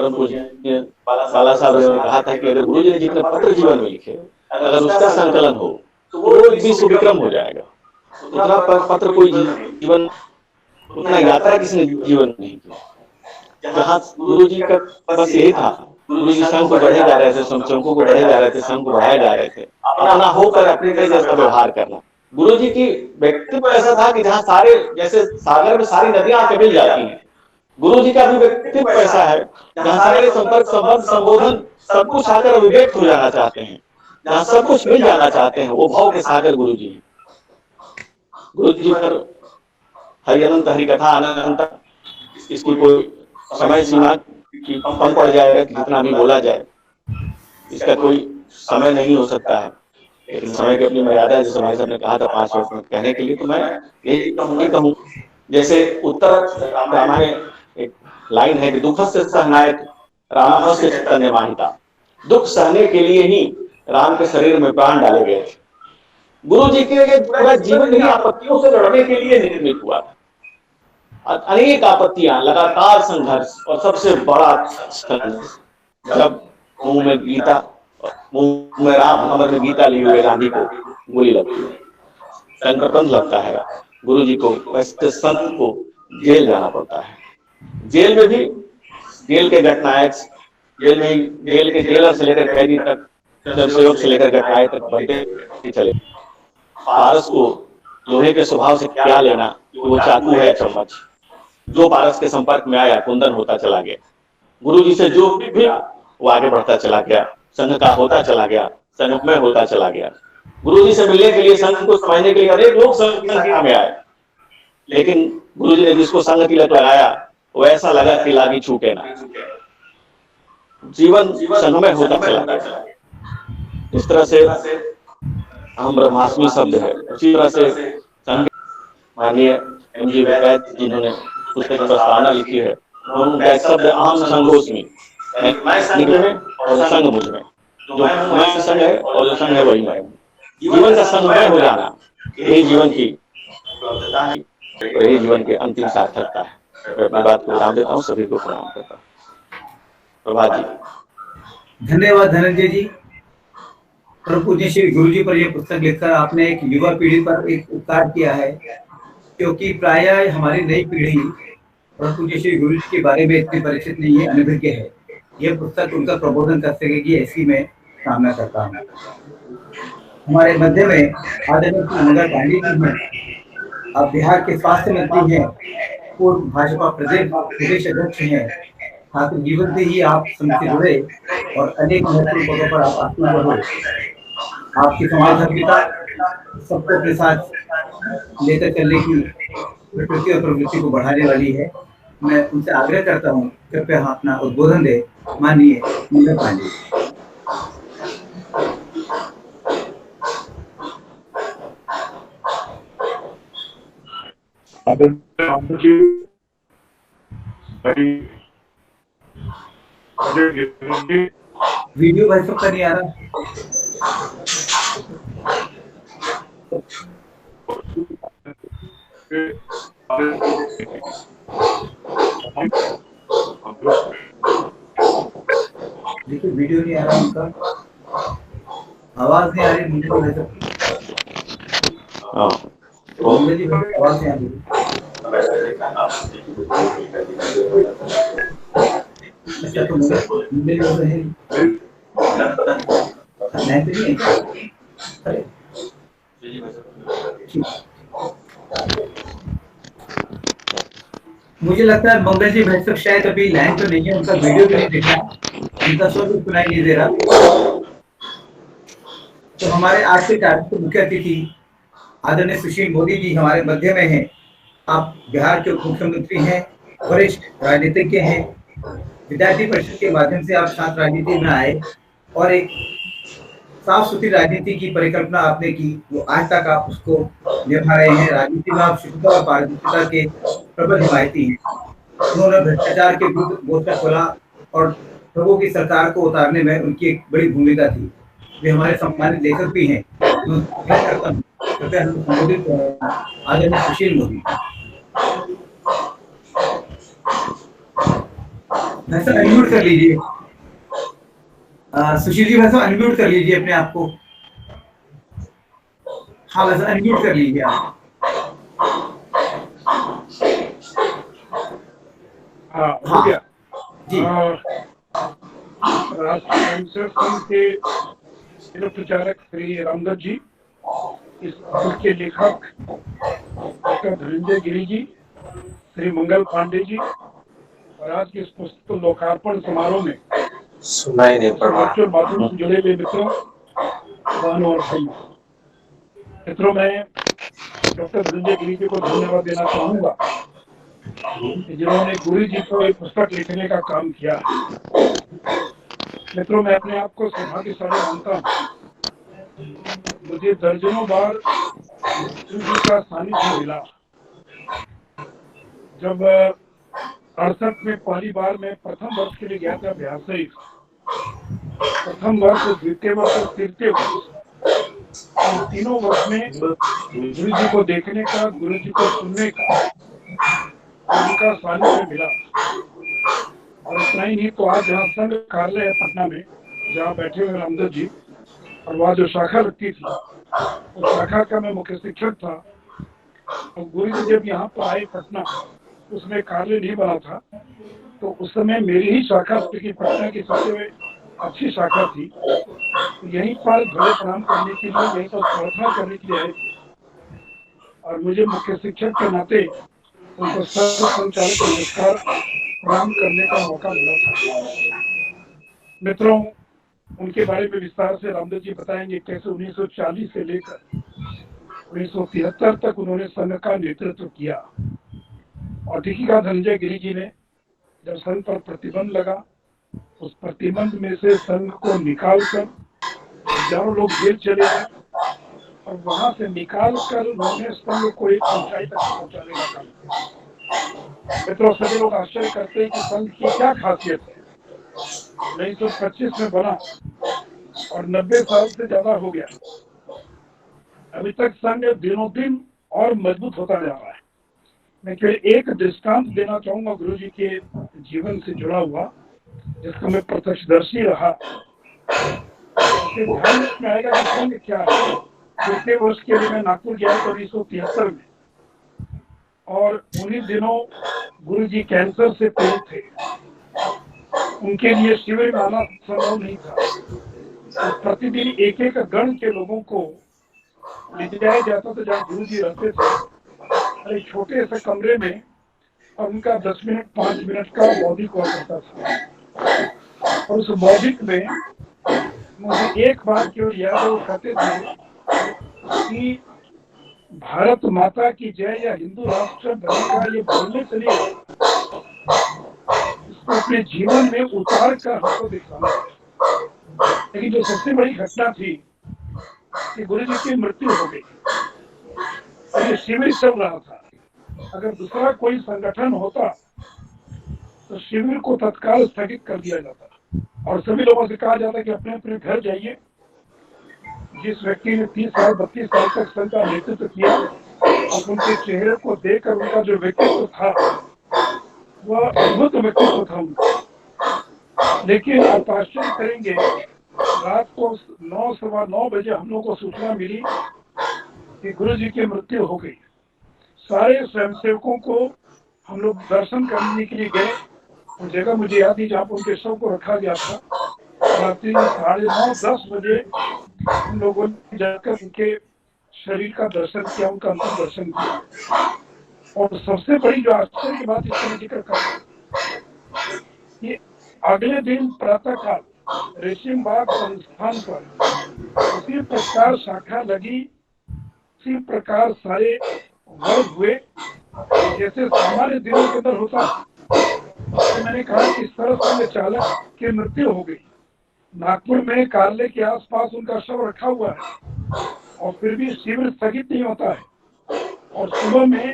परम पूज्य बाला साहब ने कहा था कि अगर गुरु जी ने जितने पत्र जीवन में लिखे, अगर उसका संकलन हो तो वो एक विश्व विक्रम हो जाएगा। उतना पत्र कोई जीवन, उतना यात्रा किसी ने जीवन में नहीं की। जहाँ गुरु जी का बस यही था, गुरु जी संघ को बढ़े जा रहे थे, संघों को बढ़े जा रहे थे, संघ को बढ़ाए जा रहे थे, अपना होकर अपने जैसा व्यवहार करना। गुरु जी की व्यक्तित्व ऐसा था कि जहाँ सारे, जैसे सागर में सारी नदियां आके मिल जाती हैं, गुरु जी का भी व्यक्तित्व ऐसा है जहाँ सारे संपर्क, संबंध, संबोधन सब कुछ आकर अभिव्यक्त हो जाना चाहते हैं, जहाँ सब कुछ मिल जाना चाहते हैं, वो भाव के सागर गुरु जी हैं। गुरु जी पर हरि अनंत हरि कथा अनंत, इसकी कोई समय सीमा की कम पड़ जाएगा कि जितना भी बोला जाए, इसका कोई समय नहीं हो सकता है। लेकिन समय की अपनी मर्यादा है। जैसे भाई साहब ने कहा था 5 वर्ष में कहने के लिए, तो मैं यही कहूँ, जैसे उत्तर रामायण एक लाइन है कि दुख से सहनायक रामस्य चैतन्य माहिता, दुख सहने के लिए ही राम के शरीर में प्राण डाले गए थे। गुरु जी के पूरा जीवन ही आपत्तियों से लड़ने के लिए निर्मित हुआ था। अनेक आपत्तियां, लगातार संघर्ष, और सबसे बड़ा संघर्ष जब मुंह में गीता, मुंह में राम, अमर में गीता लिए हुए गांधी को गोली लगती है, संकटबंद लगता है गुरु जी को, वैसे संत को जेल जाना पड़ता है। जेल में भी जेल के घटनायक, जेल के जेलर से लेकर कैदी तक, स्वयंसेवक से लेकर घटनाएं तक बढ़ते चले। पारस को लोहे के स्वभाव से क्या लेना, वो चाकू है चम्मच, जो पारस के संपर्क में आया कुंदन होता चला गया। गुरु जी से जो भी वो आगे बढ़ता चला गया, संघ का होता चला गया, संघमय होता चला गया। गुरु जी से मिलने के लिए, संघ को समझने के लिए अनेक लोग संख्या में आए, लेकिन गुरु जी ने जिसको संघ तिलक लगाया वो ऐसा लगा कि लागी छूटे ना। जीवन संघमय होता चला गया। इस तरह से हम ब्रह्मास्मि शब्द है, उसी तरह से संघ माननीय MG वैद जिन्होंने पुस्तक की प्रस्तावना लिखी है, उनका शब्द अहम संघोस्मि, मैं संघ में और संघ मुझ में, जो मैं संघ है और जो संघ है वही मैं। जीवन का संघमय हो जाना, यही जीवन की, यही जीवन की अंतिम सार्थकता है। मैं अपनी बात को विराम देता हूँ, सभी को प्रणाम करता हूँ। प्रभात जी। धन्यवाद धनंजय जी। परम पूज्य श्री गुरु जी पर यह पुस्तक लिखकर आपने एक युवा पीढ़ी पर एक उपकार किया है, क्योंकि प्रायः हमारी नई पीढ़ी परम पूज्य श्री गुरु जी के बारे में इतनी परिचित नहीं है, अनभिज्ञ है। यह पुस्तक उनका प्रबोधन कर सकेगी, ऐसी मैं कामना करता हूँ। हमारे मध्य में आदरणीय मंगल पांडे जी हैं, अब बिहार के स्वास्थ्य मंत्री हैं, पूर्व भाजपा प्रदेश अध्यक्ष हैं। छात्र जीवन से ही आप समझते जुड़े और अनेक महत्वपूर्ण पदों पर आप आसीन रहे। आपकी समाजधार्मिकता सबको अपने साथ लेकर चलने की प्रकृति और प्रवृत्ति को बढ़ाने वाली है। मैं उनसे आग्रह करता हूँ, कृपया अपना उद्बोधन दे माननीय मंगल पांडे। वीडियो भाई सबका नहीं आ रहा। देखिए वीडियो नहीं आ रहा उनका, आवाज नहीं आ रही मुझे भाई सबकी। आवाज नहीं आ रही। अच्छा तो मुझे बोल रहे हैं नहीं तो नहीं। अरे मुझे लगता है मंगल जी भाई शायद अभी लाइन तो नहीं है, उनका वीडियो भी नहीं देखा, उनका शो भी सुनाई नहीं दे रहा। तो हमारे आज के कार्यक्रम के मुख्य अतिथि आदरणीय सुशील मोदी जी हमारे मध्य में हैं। आप बिहार के उप मुख्यमंत्री हैं, वरिष्ठ राजनीतिज्ञ हैं। विद्यार्थी परिषद के माध्यम से आप छात्र राजनीति में आए और एक साफ सुथरी राजनीति की परिकल्पना आपने की, वो आज तक आप उसको निभा रहे हैं। राजनीति में आप शुद्धता और पारदर्शिता के प्रबल हिमायती हैं। उन्होंने भ्रष्टाचार के विरुद्ध मोर्चा खोला और प्रभु की सरकार को उतारने में उनकी एक बड़ी भूमिका थी। वे हमारे सम्मानित लेखक भी हैं। कृपया हम संबोधित आदरणीय सुशील मोदी। वैसे अनम्यूट कर लीजिए। सुशील जी वैसे अनम्यूट कर लीजिए अपने आप को। हाँ वैसे अनम्यूट कर लीजिए आप। हाँ हो हाँ गया। जी। राष्ट्रीय स्वयंसेवक संघ के प्रचारक श्री रामदत्त जी, इस पुस्तक के लेखक डॉक्टर धनंजय गिरी जी, श्री मंगल पांडे जी, और आज के इस पुस्तक लोकार्पण समारोह में सुनाई नहीं पड़ रहा। वर्चुअल माध्यम से जुड़े हुए मित्रों, बहनों और भाइयों, मित्रों, मैं डॉक्टर धनंजय गिरी जी को धन्यवाद देना चाहूंगा जिन्होंने गुरु जी को एक पुस्तक लिखने का काम किया है। मित्रों, मैं अपने आप को सौभाग्यशाली मानता हूँ। मुझे दर्जनों बार गुरु जी का सानिध्य मिला। जब 68 में पहली बार मैं प्रथम वर्ष के लिए गया था व्यावसायिक, प्रथम वर्ष, द्वितीय वर्ष और तृतीय वर्ष, इन तीनों वर्ष में गुरु जी को देखने का, गुरु जी को सुनने का, उनका सानिध्य मिला। और इतना ही नहीं, तो आज जहाँ संघ कार्यालय है पटना में, जहाँ बैठे हुए रामदत्त जी, और वहाँ जो शाखा लगती थी, उस शाखा का मैं मुख्य शिक्षक था। और गुरु जी जब यहाँ पर आए पटना, उसमें कार्यालय नहीं बना था, तो उस समय मेरी ही शाखा पटना की सबसे अच्छी शाखा थी। तो यहीं पर ध्वज प्रणाम करने के लिए, यहीं पर प्रार्थना करने के लिए आए थे। और मुझे मुख्य शिक्षक के नाते उनको सर्व संचालक नमस्कार प्रणाम करने का मौका मिला था। मित्रों, उनके बारे में विस्तार से रामदत्त जी बताएंगे कैसे 1940 से लेकर 1973 तक उन्होंने संघ का नेतृत्व किया। और देखिएगा, धनंजय गिरी जी ने जब संघ पर प्रतिबंध लगा, उस प्रतिबंध में से संघ को निकालकर हजारों लोग जेल चले गए, और वहां से निकालकर उन्होंने संघ को एक ऊंचाई तक पहुंचाने का काम किया। मित्रों, सभी लोग आश्चर्य करते हैं कि संघ की क्या खासियत है। 1925 में बना और 90 साल से ज्यादा हो गया, अभी तक संघ दिनों दिन और मजबूत होता जा रहा है। मैं केवल एक दृष्टांत देना चाहूंगा गुरु जी के जीवन से जुड़ा हुआ, जिसका मैं प्रत्यक्षदर्शी रहा। ध्यान में आएगा कि संघ क्या है। पिछले वर्ष के लिए मैं नागपुर गया था 1973 में, और उन्हीं दिनों गुरु जी कैंसर से पीड़ित थे। उनके लिए शिविर में आना संभव नहीं था। तो प्रतिदिन एक एक गण के लोगों को ले जाया जाता था जहाँ गुरु जी रहते थे, एक छोटे से कमरे में, और उनका 10 मिनट 5 मिनट का मौलिक हुआ करता था। और उस मौलिक में मुझे एक बार क्यों याद है, वो कहते थे कि भारत माता की जय या हिंदू राष्ट्र बनेगा, ये बोलने से नहीं, इसको अपने जीवन में उतार कर हमको दिखाना है। लेकिन जो सबसे बड़ी घटना थी कि गुरु जी की मृत्यु हो गई, और ये शिविर चल रहा था। अगर दूसरा कोई संगठन होता तो शिविर को तत्काल स्थगित कर दिया जाता, और सभी लोगों से कहा जाता कि अपने अपने घर जाइए। जिस व्यक्ति ने 30 साल 32 साल तक संघ का नेतृत्व किया, और उनके चेहरे को देखकर उनका जो व्यक्तित्व था, वह अद्भुत व्यक्तित्व था उनका। लेकिन आप आश्चर्य करेंगे, रात को 9 सवा 9 बजे हम लोग को सूचना मिली कि गुरु जी की मृत्यु हो गई। सारे स्वयंसेवकों को हम लोग दर्शन करने के लिए गए। उस जगह मुझे याद नहीं जहाँ पर उनके शव को रखा गया था। रात्रि 9:30-10 बजे हम लोगों ने जाकर उनके शरीर का दर्शन किया, उनका अंतिम दर्शन किया। और सबसे बड़ी जो आश्चर्य की बात इसमें जिक्र कर, ये अगले दिन प्रातः काल रेशिम बाग संस्थान पर उसी प्रकार शाखा लगी, उसी प्रकार सारे वर्ग हुए जैसे सामान्य दिनों के अंदर होता। तो मैंने कहा कि सरसंघ चालक की मृत्यु हो गई, नागपुर में कार्यालय के आसपास उनका शव रखा हुआ है, और फिर भी शिविर स्थगित नहीं होता है। और सुबह में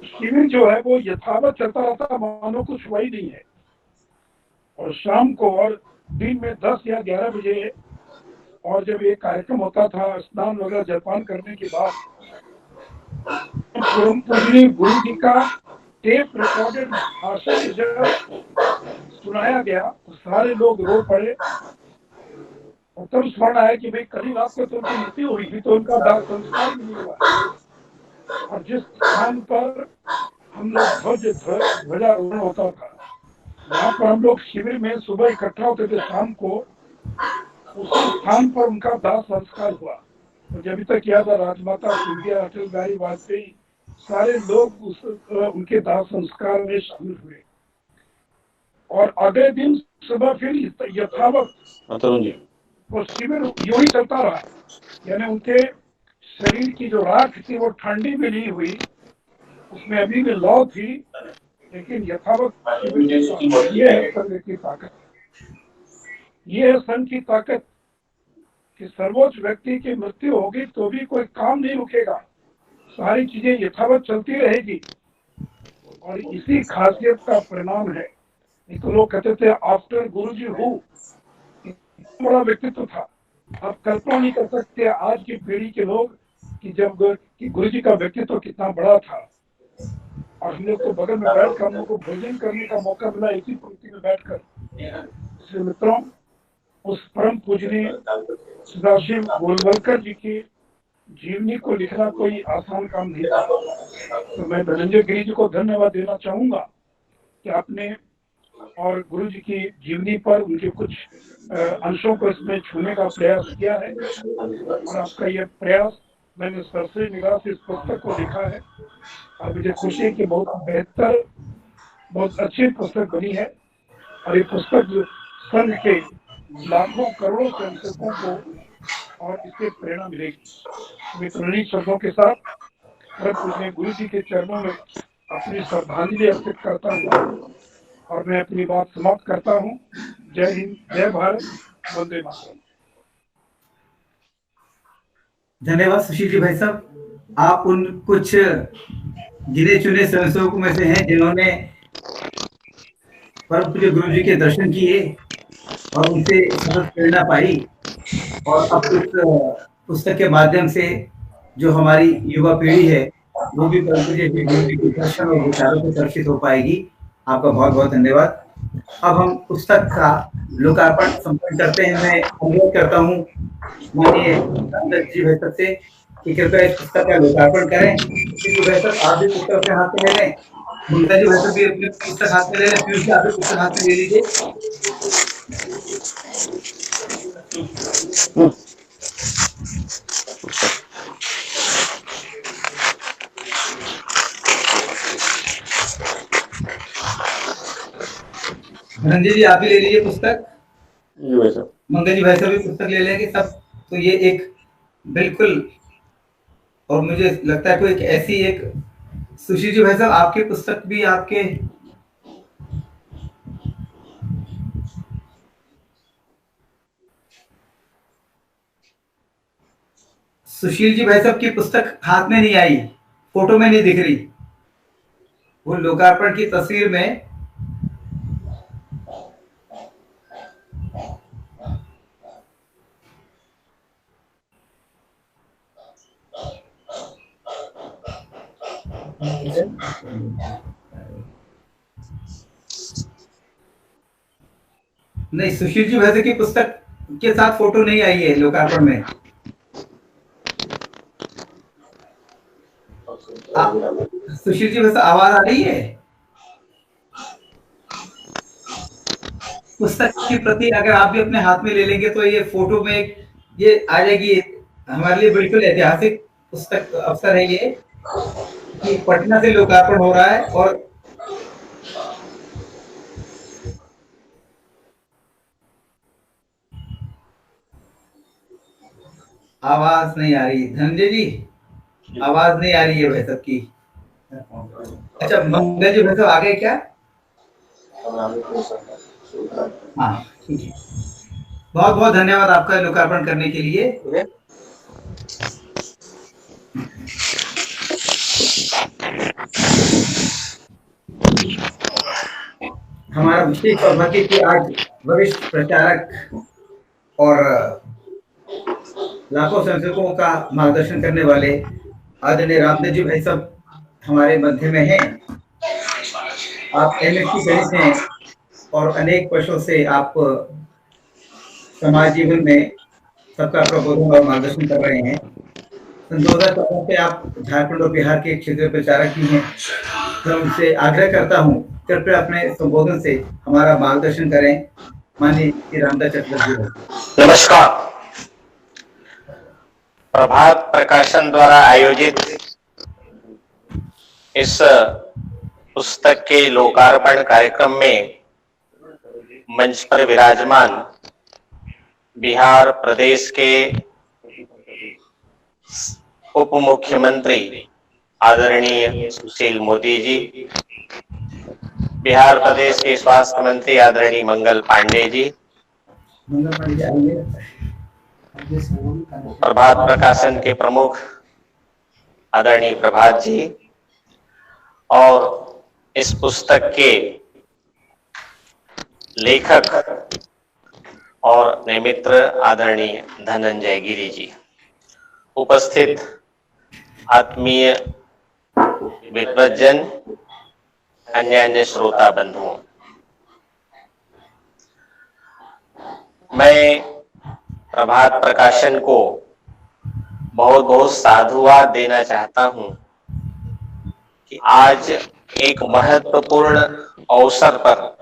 शिविर जो है वो यथावत चलता रहता, मानो कुछ हुआ ही नहीं है। और शाम को और दिन में 10 या 11 बजे, और जब ये कार्यक्रम होता था, स्नान वगैरह जलपान करने के बाद, गुरु जी का टेप रिकॉर्डेड भाषण जब सुनाया गया तो सारे लोग रो पड़े। और तब स्मरण आया कि भाई कल ही रात को तो उनकी मृत्यु हुई थी, तो उनका दाह संस्कार भी नहीं हुआ। और जिस स्थान पर हम लोग ध्वजारोहण होता था, वहां पर हम लोग शिविर में सुबह इकट्ठा होते थे, शाम को उसी स्थान पर उनका दाह संस्कार हुआ। मुझे अभी तक याद है, राजमाता सिंधिया, अटल बिहारी वाजपेयी, सारे लोग उनके दाह संस्कार में शामिल हुए। और अगले दिन सुबह फिर यथावत वो शिविर यूं ही चलता रहा, यानी उनके शरीर की जो राख थी वो ठंडी भी नहीं हुई, उसमें अभी भी लौ थी, लेकिन यथावत शिविर। ये है संघ की ताकत, ये है संघ की ताकत कि सर्वोच्च व्यक्ति की मृत्यु होगी तो भी कोई काम नहीं रुकेगा, सारी चीजें यथावत चलती रहेगी। और इसी खासियत का परिणाम है। नहीं तो लोग कहते थे आफ्टर गुरुजी हु, बड़ा व्यक्तित्व था। आप कल्पना नहीं कर सकते आज की पीढ़ी के लोग कि जब गुरुजी का व्यक्तित्व कितना बड़ा था। और हम लोग को बगल में बैठकर हम लोग को भोजन करने का मौका मिला, इसी पंक्ति में बैठकर। इसलिए मित्रों, उस परम पूजनीय सदाशिव गोलवलकर जी की जीवनी को लिखना कोई आसान काम नहीं था। तो मैं धनंजय गिरी जी को धन्यवाद देना चाहूंगा कि आपने और गुरु जी की जीवनी पर उनके कुछ अंशों को इसमें छूने का प्रयास किया है। और आपका यह प्रयास, मैंने सरसरी निगाह से इस पुस्तक को देखा है और मुझे खुशी है कि बहुत बेहतर, बहुत अच्छी पुस्तक बनी है। और ये पुस्तक संघ के लाखों करोड़ों स्वयंसेवकों को और इससे प्रेरणा मिलेगी। मित्रों, शब्दों के साथ परम पूजनीय गुरु जी के चरणों में अपनी श्रद्धांजलि अर्पित करता हूँ और मैं अपनी बात समाप्त करता हूँ। जय हिंद, जय भारत, वंदे मातरम। धन्यवाद सुशील जी भाई साहब। आप उन कुछ गिने चुने स्वयंसेवकों में से हैं जिन्होंने परम पूज्य गुरु जी के दर्शन किए और उनसे सतत प्रेरणा पाई। और अब इस पुस्तक के माध्यम से जो हमारी युवा पीढ़ी है वो भी परम पूज्य गुरु जी के दर्शन और विचारों से दर्शित हो पाएगी। आपका बहुत बहुत धन्यवाद। अब हम पुस्तक का लोकार्पण संपन्न करते हैं। मैं अनुरोध करता हूँ माननीय रामदत्त जी भाई साहब से कि कृपया इस पुस्तक का लोकार्पण करें। भाई साहब आप भी पुस्तक अपने हाथ में ले लें, मुंडा जी भाई साहब भी अपनी पुस्तक हाथ में ले लें, पीयूष जी आप भी पुस्तक हाथ में ले लीजिए। धनंजय जी आप भी ले लीजिए पुस्तक। मंगल जी भाई साहब भी पुस्तक ले लेंगे सब। तो ये एक बिल्कुल, और मुझे लगता है कोई एक ऐसी एक, सुशील जी भाई साहब आपकी पुस्तक भी आपके, सुशील जी भाई साहब की पुस्तक हाथ में नहीं आई, फोटो में नहीं दिख रही। वो लोकार्पण की तस्वीर में नहीं, सुशील जी भाई साहब की पुस्तक के साथ फोटो नहीं आई है लोकार्पण में। सुशील जी भाई साहब आवाज आ रही है? पुस्तक की प्रति अगर आप भी अपने हाथ में ले लेंगे तो ये फोटो में ये आ जाएगी। हमारे लिए बिल्कुल ऐतिहासिक पुस्तक अवसर है ये कि पटना से लोकार्पण हो रहा है। और आवाज नहीं आ रही धनंजय जी, आवाज नहीं आ रही है भाई साहब की। अच्छा मंगल जी भाई साहब आ गए क्या? हाँ ठीक है, बहुत बहुत धन्यवाद आपका लोकार्पण करने के लिए। हमारा विशेष सौभाग्य कि आज वरिष्ठ प्रचारक और लाखों स्वयंसेवकों का मार्गदर्शन करने वाले आदरणीय रामदेव जी भाई साहब हमारे मध्य में हैं। आप एमएससी गणित हैं और अनेक वर्षों से आप समाज जीवन में सबका प्रबोधन और मार्गदर्शन कर रहे हैं। सन 2014 से आप झारखंड और बिहार के क्षेत्रीय प्रचारक भी हैं। तो उनसे आग्रह करता हूँ, कृपया अपने संबोधन से हमारा मार्गदर्शन करें। माननीय श्री रामदास चटर्जी। नमस्कार। प्रभात प्रकाशन द्वारा आयोजित इस पुस्तक के लोकार्पण कार्यक्रम में मंच पर विराजमान बिहार प्रदेश के उप मुख्यमंत्री आदरणीय सुशील मोदी जी, बिहार प्रदेश के स्वास्थ्य मंत्री आदरणीय मंगल पांडे जी, प्रभात प्रकाशन के प्रमुख आदरणीय प्रभात जी और इस पुस्तक के लेखक और मित्र आदरणीय धनंजय गिरी जी, उपस्थित आत्मीय विद्वज्जन, अन्य श्रोता बंधुओं, मैं प्रभात प्रकाशन को बहुत बहुत साधुवाद देना चाहता हूं कि आज एक महत्वपूर्ण अवसर पर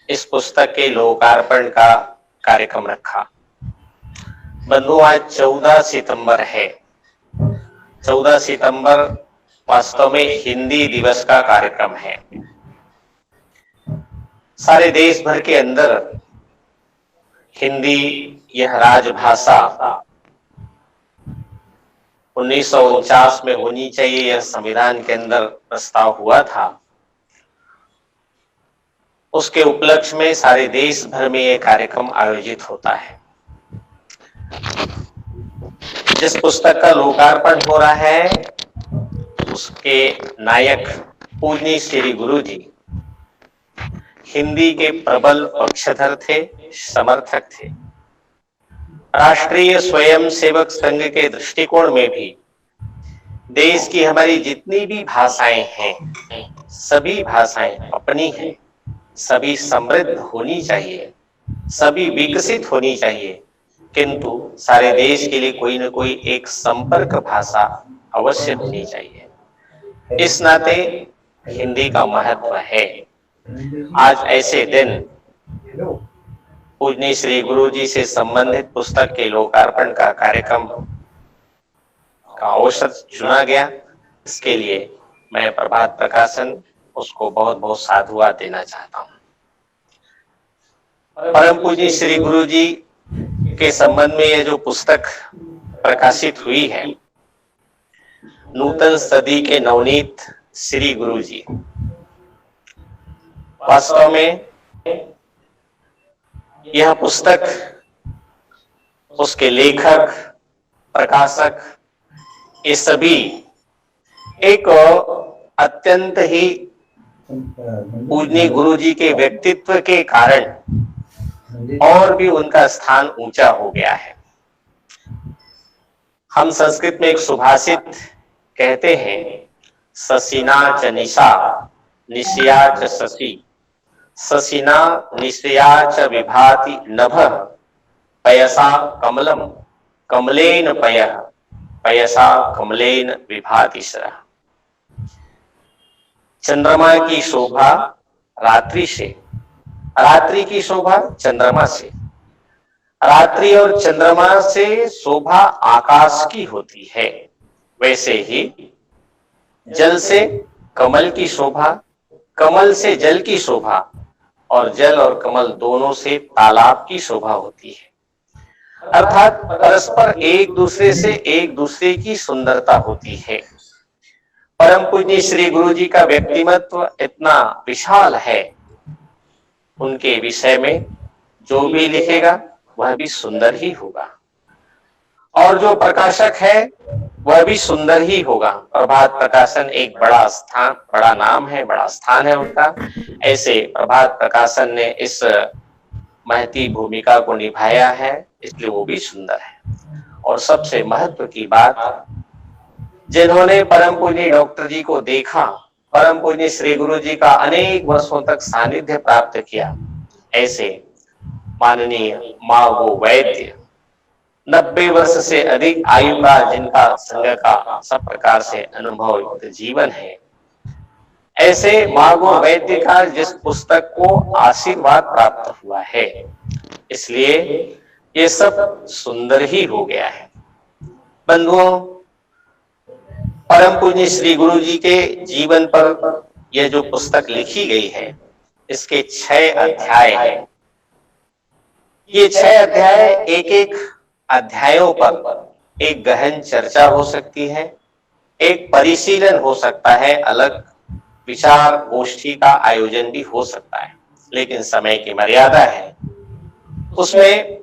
इस पुस्तक के लोकार्पण का कार्यक्रम रखा। बंधु, आज 14 सितंबर है। 14 सितंबर वास्तव में हिंदी दिवस का कार्यक्रम है। सारे देश भर के अंदर हिंदी यह राजभाषा 1949 में होनी चाहिए, यह संविधान के अंदर प्रस्ताव हुआ था। उसके उपलक्ष्य में सारे देश भर में यह कार्यक्रम आयोजित होता है। जिस पुस्तक का लोकार्पण हो रहा है उसके नायक पूजनीय श्री गुरु जी हिंदी के प्रबल पक्षधर थे, समर्थक थे। राष्ट्रीय स्वयंसेवक संघ के दृष्टिकोण में भी देश की हमारी जितनी भी भाषाएं हैं, सभी भाषाएं अपनी हैं, सभी समृद्ध होनी चाहिए, सभी विकसित होनी चाहिए, किंतु सारे देश के लिए कोई न कोई एक संपर्क भाषा अवश्य होनी चाहिए। इस नाते हिंदी का महत्व है। आज ऐसे दिन पूजनीय श्री गुरु जी से संबंधित पुस्तक के लोकार्पण का कार्यक्रम का अवसर चुना गया। इसके लिए मैं प्रभात प्रकाशन उसको बहुत बहुत साधुवाद देना चाहता हूँ। परम पूजनीय श्री गुरु जी के संबंध में यह जो पुस्तक प्रकाशित हुई है, नूतन सदी के नवनीत श्री गुरु जी, वास्तव में यह पुस्तक उसके लेखक, प्रकाशक, ये सभी एक अत्यंत ही पूजनीय गुरु जी के व्यक्तित्व के कारण और भी उनका स्थान ऊंचा हो गया है। हम संस्कृत में एक सुभाषित कहते हैं, ससीना च निशा निशया च शशि, ससीना निशया च विभाति नभः, पयसा कमलम कमलेन पयः, पयसा कमलेन विभाति शरः। चंद्रमा की शोभा रात्रि से, रात्रि की शोभा चंद्रमा से, रात्रि और चंद्रमा से शोभा आकाश की होती है। वैसे ही जल से कमल की शोभा, कमल से जल की शोभा और जल और कमल दोनों से तालाब की शोभा होती है। अर्थात परस्पर एक दूसरे से एक दूसरे की सुंदरता होती है। परम पूज्य श्री गुरु जी का व्यक्तिमत्व इतना विशाल है, उनके विषय में जो भी लिखेगा वह भी सुंदर ही होगा और जो प्रकाशक है वह भी सुंदर ही होगा। प्रभात प्रकाशन एक बड़ा स्थान, बड़ा नाम है, बड़ा स्थान है उनका। ऐसे प्रभात प्रकाशन ने इस महती भूमिका को निभाया है, इसलिए वो भी सुंदर है। और सबसे महत्व की बात, जिन्होंने परम पूज्य डॉक्टर जी को देखा, परम पूज्य श्री गुरु जी का अनेक वर्षों तक सानिध्य प्राप्त किया, ऐसे माननीय मागो वैद्य 90 वर्ष से अधिक आयु का, जिनका संघ का सब प्रकार से अनुभव युक्त जीवन है, ऐसे मागो वैद्य का जिस पुस्तक को आशीर्वाद प्राप्त हुआ है, इसलिए ये सब सुंदर ही हो गया है। बंधुओं, परम पूज्य श्री गुरु जी के जीवन पर यह जो पुस्तक लिखी गई है, इसके 6 अध्याय हैं। ये 6 अध्याय, एक एक अध्यायों पर एक गहन चर्चा हो सकती है, एक परिशीलन हो सकता है, अलग विचार गोष्ठी का आयोजन भी हो सकता है, लेकिन समय की मर्यादा है। उसमें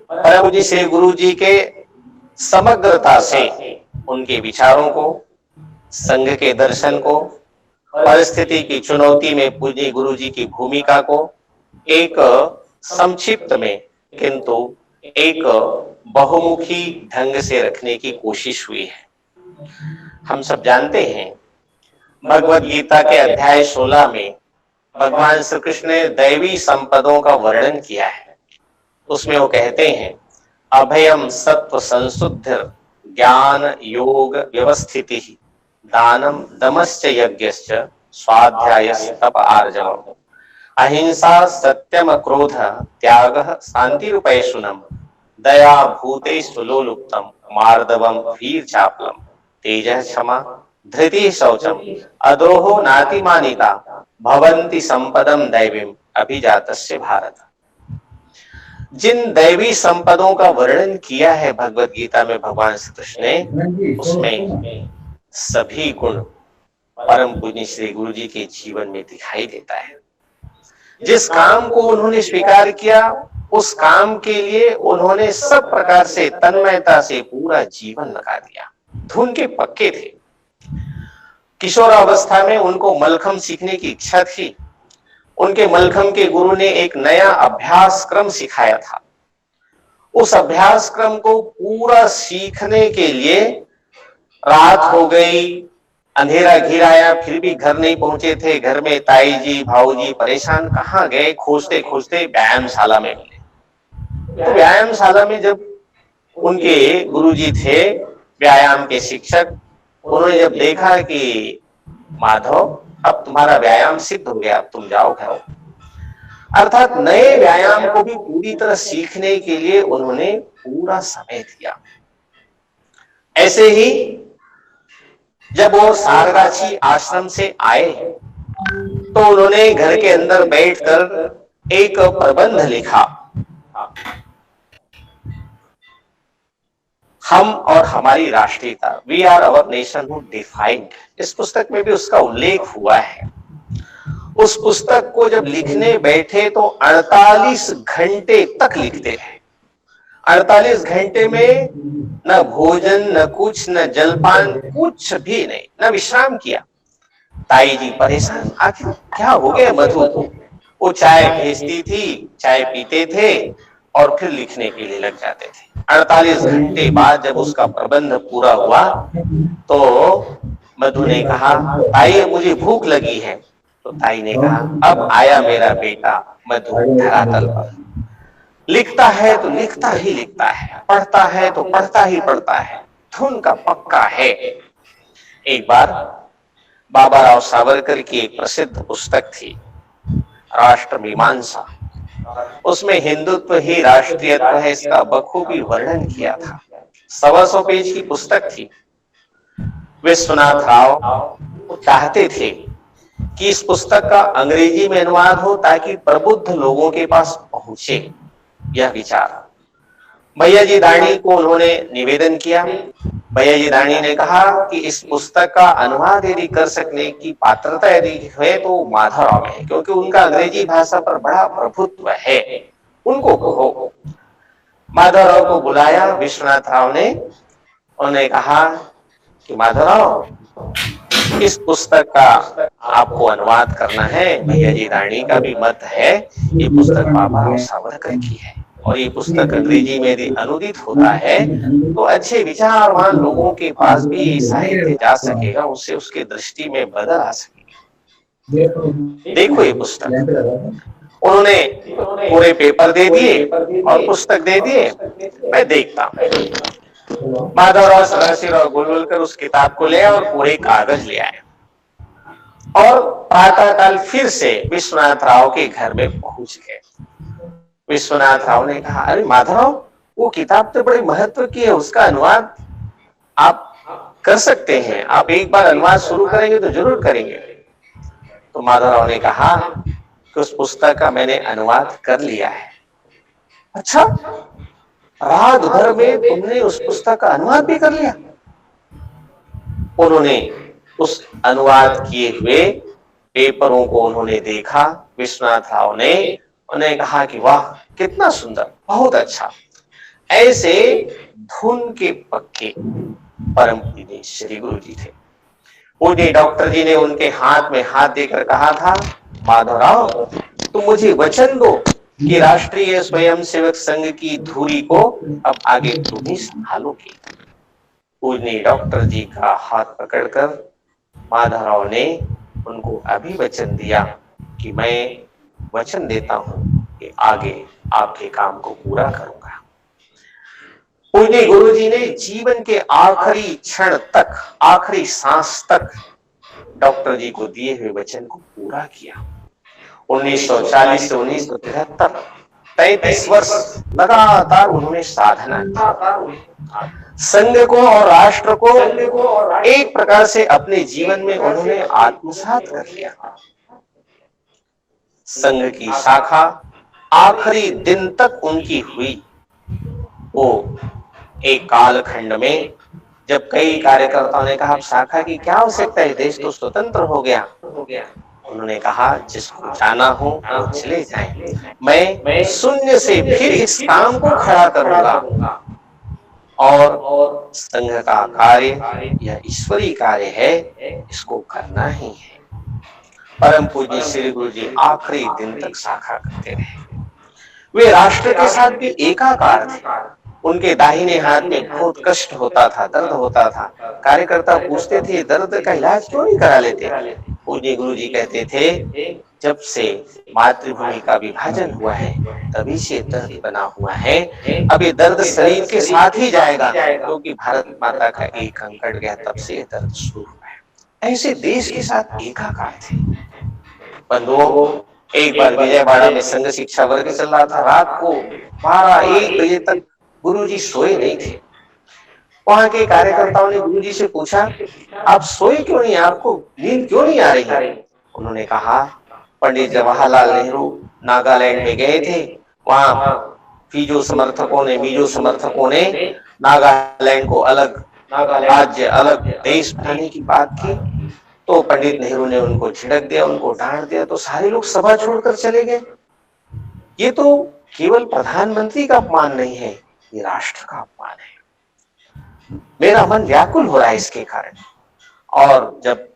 परम पूज्य श्री गुरु जी के समग्रता से उनके विचारों को, संघ के दर्शन को, परिस्थिति की चुनौती में पूज्य गुरु जी की भूमिका को एक संक्षिप्त में किंतु एक बहुमुखी ढंग से रखने की कोशिश हुई है। हम सब जानते हैं, भगवद गीता के अध्याय 16 में भगवान श्री कृष्ण ने दैवी संपदों का वर्णन किया है। उसमें वो कहते हैं, अभयम सत्व संशुद्धि ज्ञान योग व्यवस्थिति दानम दमश्च यज्ञश्च स्वाध्यायश्च तप आर्जवम् अहिंसा सत्यम क्रोध त्यागः शांतिरुपैशुनम् दया भूतेषु लोलुप्तम् मार्दवम् वीर चापलम् तेजः क्षमा धृति शौचम अद्रोहो नातिमानिता भवन्ति संपदम दैवीम अभिजातस्य भारत। जिन दैवी संपदों का वर्णन किया है भगवत गीता में भगवान श्री कृष्ण ने, उसमें सभी गुण परम पूज्य श्री गुरु जी के जीवन में दिखाई देता है। जिस काम को उन्होंने स्वीकार किया, उस काम के लिए उन्होंने सब प्रकार से तन्मयता से पूरा जीवन लगा दिया। धुन के पक्के थे। किशोरावस्था में उनको मलखम सीखने की इच्छा थी। उनके मलखम के गुरु ने एक नया अभ्यास क्रम सिखाया था। उस अभ्यास क्रम को पूरा सीखने के लिए रात हो गई, अंधेरा घिर आया, फिर भी घर नहीं पहुंचे थे। घर में ताई जी भाऊजी परेशान, कहाँ गए, खोजते खोजते व्यायामशाला में मिले। तो व्यायामशाला में जब उनके गुरुजी थे व्यायाम के शिक्षक, उन्होंने जब देखा कि माधव अब तुम्हारा व्यायाम सिद्ध हो गया, अब तुम जाओ घर। अर्थात नए व्यायाम को भी पूरी तरह सीखने के लिए उन्होंने पूरा समय दिया। ऐसे ही जब वो सारगाछी आश्रम से आए तो उन्होंने घर के अंदर बैठकर एक प्रबंध लिखा, हम और हमारी राष्ट्रीयता, we or our nationhood defined. इस पुस्तक में भी उसका उल्लेख हुआ है। उस पुस्तक को जब लिखने बैठे तो 48 घंटे तक लिखते रहे। 48 घंटे में न भोजन, न कुछ, न जलपान, कुछ भी नहीं, न विश्राम किया। ताई जी परेशान, आखिर क्या हो गया मधु को? वो चाय भेजती थी, चाय पीते थे और फिर लिखने के लिए लग जाते थे। 48 घंटे बाद जब उसका प्रबंध पूरा हुआ तो मधु ने कहा, ताई मुझे भूख लगी है। तो ताई ने कहा, अब आया मेरा बेटा मधु धरातल पर। लिखता है तो लिखता ही लिखता है, पढ़ता है तो पढ़ता ही पढ़ता है, धुन का पक्का है। एक बार बाबा राव सावरकर की एक प्रसिद्ध पुस्तक थी, राष्ट्र मीमांसा। उसमें हिंदुत्व ही राष्ट्रीयत्व है, इसका बखूबी वर्णन किया था। 125 पेज की पुस्तक थी। विश्वनाथ राव चाहते थे कि इस पुस्तक का अंग्रेजी में अनुवाद हो ताकि प्रबुद्ध लोगों के पास पहुंचे। यह विचार भैया जी दाणी को उन्होंने निवेदन किया। भैया जी दाणी ने कहा कि इस पुस्तक का अनुवाद यदि कर सकने की पात्रता यदि है तो माधवराव है, क्योंकि उनका अंग्रेजी भाषा पर बड़ा प्रभुत्व है, उनको कहो। माधवराव को बुलाया विश्वनाथ राव ने। उन्होंने कहा कि माधवराव, इस पुस्तक का आपको अनुवाद करना है। भैया जी दाणी का भी मत है ये पुस्तक बाबा राव सावरकर की है और ये पुस्तक अंग्रेजी में यदि अनुदित होता है तो अच्छे विचारवान लोगों के पास भी साहित्य जा सकेगा, उससे उसके दृष्टि में बदल आ सकेगा। देखो ये पुस्तक। उन्होंने पूरे पेपर दे दिए और पुस्तक दे दिए, मैं देखता हूं। माधवराव सदाशिवराव गोलवलकर उस किताब को ले आए और पूरे कागज ले आए और प्रातःकाल फिर से विश्वनाथ राव के घर में पहुंच गए। विश्वनाथ राव ने कहा, अरे माधवराव, वो किताब तो बड़े महत्व की है, उसका अनुवाद आप कर सकते हैं, आप एक बार अनुवाद शुरू करेंगे तो जरूर करेंगे। तो माधवराव ने कहा कि उस पुस्तक का मैंने अनुवाद कर लिया है। अच्छा, रात भर में तुमने उस पुस्तक का अनुवाद भी कर लिया? उन्होंने उस अनुवाद किए हुए पेपरों को उन्होंने देखा। विश्वनाथ राव ने उन्हें कहा कि वाह, कितना सुंदर, बहुत अच्छा। ऐसे धुन के पक्के परम पूज्य श्री गुरु जी थे। पूज्य डॉक्टर जी ने उनके हाथ में हाथ देकर कहा था, माधवराव, तुम मुझे वचन दो कि राष्ट्रीय स्वयंसेवक संघ की धुरी को अब आगे तुम ही संभालोगे। पूज्य डॉक्टर जी का हाथ पकड़कर माधवराव ने उनको अभी वचन दिया कि मैं वचन देता हूं कि आगे आपके काम को पूरा करूंगा। पूज्य गुरु जी ने जीवन के आखिरी क्षण तक, आखिरी सांस तक डॉक्टर जी को दिए हुए वचन को पूरा किया। 1940 से 1973 33 वर्ष लगातार उन्होंने साधना की। संघ को और राष्ट्र को एक प्रकार से अपने जीवन में उन्होंने आत्मसात कर लिया। संघ की शाखा आखिरी दिन तक उनकी हुई। वो एक कालखंड में जब कई कार्यकर्ताओं ने कहा, शाखा की क्या आवश्यकता है, देश तो स्वतंत्र हो गया, उन्होंने कहा, जिसको जाना हो वो चले जाएं, मैं शून्य से फिर इस काम को खड़ा करूंगा और संघ का कार्य यह ईश्वरीय कार्य है, इसको करना ही है। परम पूज्य श्री गुरु जी आखिरी दिन तक शाखा करते रहे। वे राष्ट्र के साथ भी एकाकार थे। उनके दाहिने हाथ में बहुत कष्ट होता था, दर्द होता था। कार्यकर्ता पूछते थे, दर्द का इलाज क्यों नहीं करा लेते? पूज्य गुरु जी कहते थे, जब से मातृभूमि का विभाजन हुआ है तभी से दर्द बना हुआ है। अब ये दर्द शरीर के साथ ही जाएगा, क्योंकि भारत माता का एक अंग कट गया, तब से ये दर्द शुरू हुआ है। ऐसे देश के साथ एकाकार थे। बंधुओं, एक बार विजयवाड़ा में संघ शिक्षा वर्ग चल रहा था। रात को 12-1 बजे तक गुरुजी सोए नहीं थे। वहां के कार्यकर्ताओं ने गुरुजी से पूछा, आप सोए क्यों नहीं, आपको नींद क्यों नहीं आ रही? उन्होंने कहा, पंडित जवाहरलाल नेहरू नागालैंड में गए थे, वहां मिजो समर्थकों ने नागालैंड को अलग राज्य, अलग देश बनाने की बात की। तो पंडित नेहरू ने उनको झिड़क दिया, उनको डांट दिया, तो सारे लोग सभा छोड़कर चले गए। ये तो केवल प्रधानमंत्री का अपमान नहीं है, ये राष्ट्र का अपमान है। मेरा मन व्याकुल हो रहा है इसके कारण। और जब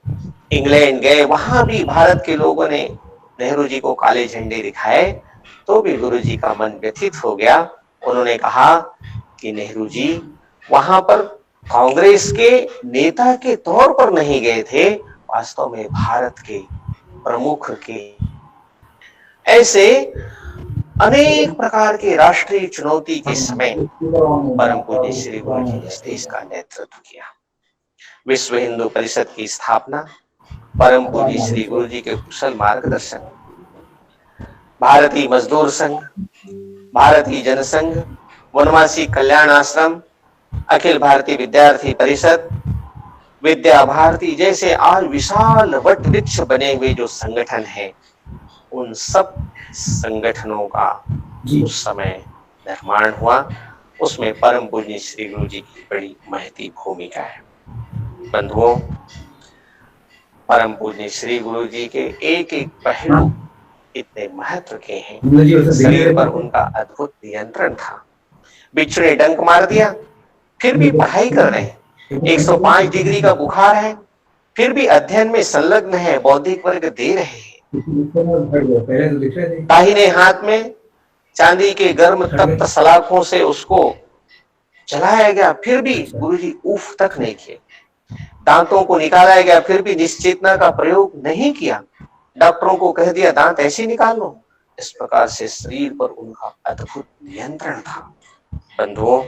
इंग्लैंड गए, वहां भी भारत के लोगों ने नेहरू जी को काले झंडे दिखाए, तो भी गुरु जी का मन व्यथित हो गया। उन्होंने कहा कि नेहरू जी वहां पर कांग्रेस के नेता के तौर पर नहीं गए थे, वास्तव में भारत के प्रमुख के। ऐसे अनेक प्रकार के राष्ट्रीय चुनौती के समय परम पूज्य श्री गुरु जी ने इस देश का नेतृत्व किया। विश्व हिंदू परिषद की स्थापना, परम पूज्य श्री गुरु जी के कुशल मार्गदर्शन, भारतीय मजदूर संघ, भारतीय जनसंघ, वनवासी कल्याण आश्रम, अखिल भारतीय विद्यार्थी परिषद, विद्या भारती जैसे आज विशाल वट वृक्ष बने हुए जो संगठन है, उन सब संगठनों का उस समय निर्माण हुआ। उसमें परम पूज्य श्री गुरु जी की बड़ी महती भूमिका है। बंधुओं, परम पूज्य श्री गुरु जी के एक एक पहलू इतने महत्व के हैं। शरीर पर उनका अद्भुत नियंत्रण था। बिच्छू ने डंक मार दिया, फिर भी पढ़ाई कर रहे हैं। 105 डिग्री का बुखार है, फिर भी अध्ययन में संलग्न है, बौद्धिक वर्ग दे रहे हैं। दाहिने हाथ में चांदी के गर्म तप्त सलाखों से उसको चलाया गया, फिर भी गुरुजी उफ तक नहीं किए। दांतों को निकाला गया, फिर भी निश्चेतना का प्रयोग नहीं किया। डॉक्टरों को कह दिया दांत ऐसे निकाल लो, इस प्रकार से शरीर पर उनका अद्भुत नियंत्रण था। बंधुओं,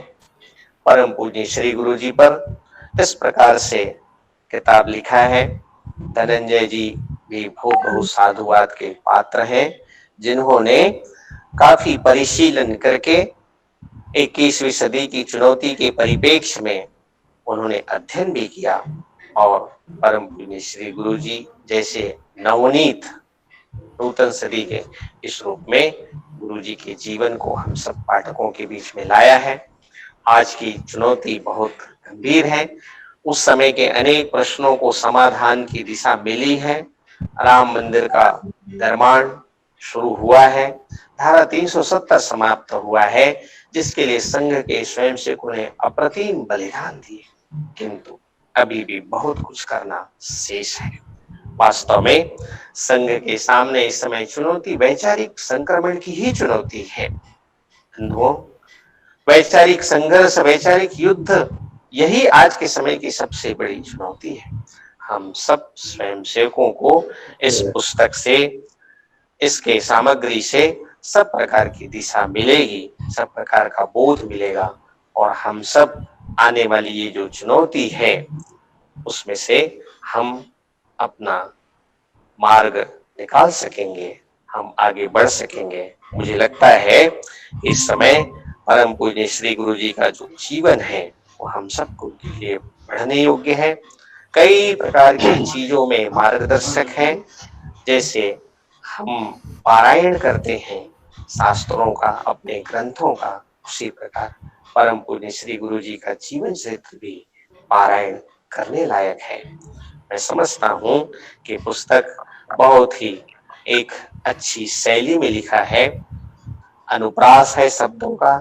परम पूज्य श्री गुरु जी पर इस प्रकार से किताब लिखा है। धनंजय जी भी बहुत साधुवाद के पात्र हैं, जिन्होंने काफी परिशीलन करके 21वीं सदी की चुनौती के परिप्रेक्ष्य में उन्होंने अध्ययन भी किया और परम पूज्य श्री गुरु जी जैसे नवनीत नूतन सदी के इस रूप में गुरु जी के जीवन को हम सब पाठकों के बीच में लाया है। आज की चुनौती बहुत गंभीर है। उस समय के अनेक प्रश्नों को समाधान की दिशा मिली है। राम मंदिर का निर्माण शुरू हुआ है, धारा 370 समाप्त हुआ है, जिसके लिए संघ के स्वयंसेवकों ने अप्रतिम बलिदान दिए, किंतु अभी भी बहुत कुछ करना शेष है। वास्तव में संघ के सामने इस समय चुनौती वैचारिक संक्रमण की ही चुनौती है। वैचारिक संघर्ष, वैचारिक युद्ध, यही आज के समय की सबसे बड़ी चुनौती है। हम सब स्वयंसेवकों को इस पुस्तक से, इसके सामग्री से सब प्रकार की दिशा मिलेगी, सब प्रकार का बोध मिलेगा और हम सब आने वाली ये जो चुनौती है उसमें से हम अपना मार्ग निकाल सकेंगे, हम आगे बढ़ सकेंगे। मुझे लगता है इस समय परम पूज्य श्री गुरु जी का जो जीवन है वो हम सबको के लिए पढ़ने योग्य है। कई प्रकार की चीजों में मार्गदर्शक है। जैसे हम पारायण करते हैं शास्त्रों का, अपने ग्रंथों का, उसी प्रकार परम पूज्य श्री गुरु जी का जीवन चरित्र भी पारायण करने लायक है। मैं समझता हूँ कि पुस्तक बहुत ही एक अच्छी शैली में लिखा है। अनुप्रास है शब्दों का,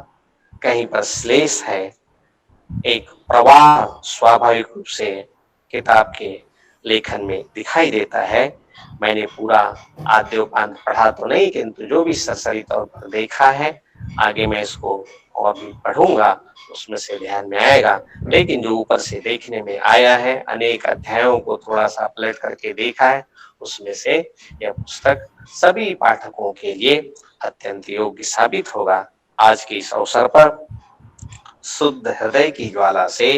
कहीं पर श्लेष है, एक प्रवाह स्वाभाविक रूप से किताब के लेखन में दिखाई देता है। मैंने पूरा आद्योपांत पढ़ा तो नहीं, किंतु जो भी सरसरी तौर पर देखा है, आगे मैं इसको और भी पढ़ूंगा, उसमें से ध्यान में आएगा। लेकिन जो ऊपर से देखने में आया है, अनेक अध्यायों को थोड़ा सा पलट करके देखा है, उसमें से यह पुस्तक सभी पाठकों के लिए अत्यंत योग्य साबित होगा। आज के इस अवसर पर शुद्ध हृदय की ज्वाला से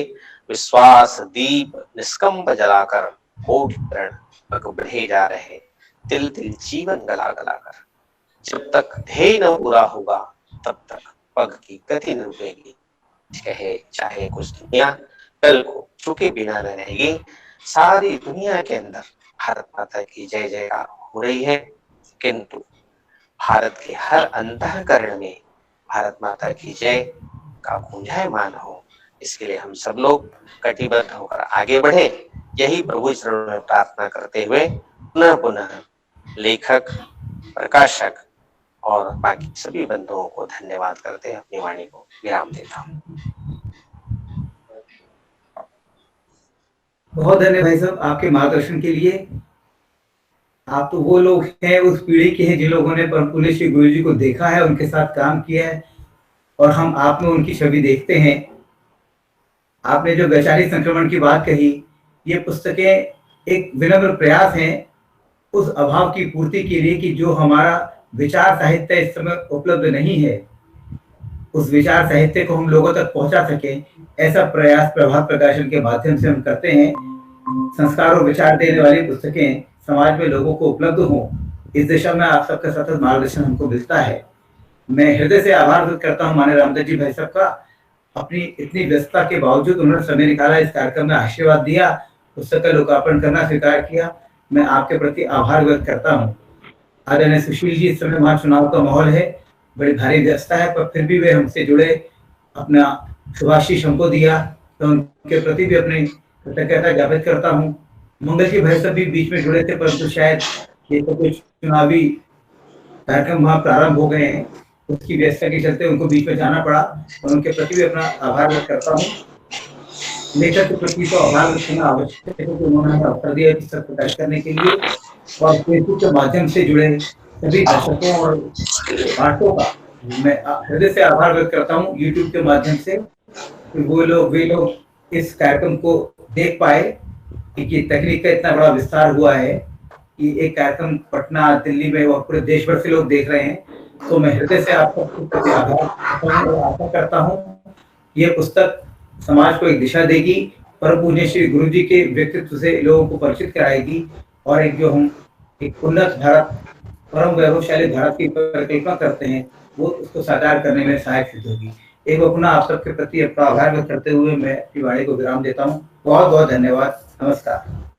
विश्वास दीप निष्कंप जलाकर कोटि किरण पग बढ़े जा रहे, तिल तिल जीवन गला गला कर। जब तक ध्येय न पूरा होगा तब तक पग की गति न रुकेगी। कहे चाहे कुछ दुनिया कल को चुके बिना न रहेगी। सारी दुनिया के अंदर भारत माता की जय जयकार हो रही है, किंतु भारत के हर अंतःकरण में भारत माता की जय का गुंजायमान हो, इसके लिए हम सब लोग कटिबद्ध होकर आगे बढ़े। यही प्रभु चरणों में प्रार्थना करते हुए पुनः पुनः लेखक, प्रकाशक और बाकी सभी बंधुओं को धन्यवाद करते अपनी वाणी को विराम देता हूँ। बहुत धन्यवाद भाई साहब आपके मार्गदर्शन के लिए। आप तो वो लोग हैं, उस पीढ़ी के हैं जिन लोगों ने परम पूज्य श्री गुरु जी को देखा है, उनके साथ काम किया है, और हम आप में उनकी छवि देखते हैं। आपने जो वैचारिक संक्रमण की बात कही, ये पुस्तकें एक विनम्र प्रयास हैं उस अभाव की पूर्ति के लिए कि जो हमारा विचार साहित्य इस समय उपलब्ध नहीं है, उस विचार साहित्य को हम लोगों तक पहुंचा सकें, ऐसा प्रयास प्रभात प्रकाशन के माध्यम से हम करते हैं। संस्कार और विचार देने वाली पुस्तकें समाज में लोगों को उपलब्ध हों, इस दिशा में आप सबका सतत मार्गदर्शन हमको मिलता है। मैं हृदय से आभार व्यक्त करता हूँ माननीय रामदास जी भाई साहब का। अपनी इतनी व्यस्तता के बावजूद उन्होंने समय निकाला, इस कार्यक्रम में आशीर्वाद दिया, पुस्तक का लोकार्पण करना स्वीकार किया। मैं आपके प्रति आभार व्यक्त करता हूँ। आदरणीय सुशील जी, इस समय वहाँ चुनाव का माहौल है, बड़ी भारी व्यस्तता है, पर फिर भी वे हमसे जुड़े, अपना शुभाशीष हमको दिया, तो उनके प्रति भी अपनी कृतज्ञता ज्ञापित करता हूँ। मंगल जी भाई साहब भी बीच में जुड़े थे, परंतु शायद ये तो कुछ चुनावी कार्यक्रम वहाँ प्रारंभ हो गए हैं, उसकी व्यस्तता के चलते उनको बीच में जाना पड़ा, और उनके प्रति भी अपना आभार व्यक्त करता हूँ। लेखक के प्रति तो आभार व्यक्त करना आवश्यक है, क्योंकि उन्होंने हमें अवसर दिया पुस्तक प्रकाश करने के लिए, और फेसबुक के माध्यम से जुड़े सभी दर्शकों और पाठकों का मैं हृदय से आभार व्यक्त करता हूँ। यूट्यूब के माध्यम से वे लोग इस कार्यक्रम को देख पाए कि तकनीक का इतना बड़ा विस्तार हुआ है, कि एक कार्यक्रम पटना, दिल्ली में और पूरे देश भर से लोग देख रहे हैं, तो मैं हृदय से आपका प्रति आभार और आशा करता हूँ ये पुस्तक समाज को एक दिशा देगी, परम पूज्य श्री गुरु जी के व्यक्तित्व से लोगों को परिचित कराएगी और एक जो हम एक उन्नत भारत, परम वैभवशाली भारत की परिकल्पना करते हैं, वो उसको साकार करने में सहायक सिद्ध होगी। एक अपना आप सबके प्रति अपना आभार व्यक्त करते हुए मैं अपनी वाणी को विराम देता हूँ। बहुत बहुत धन्यवाद। नमस्कार।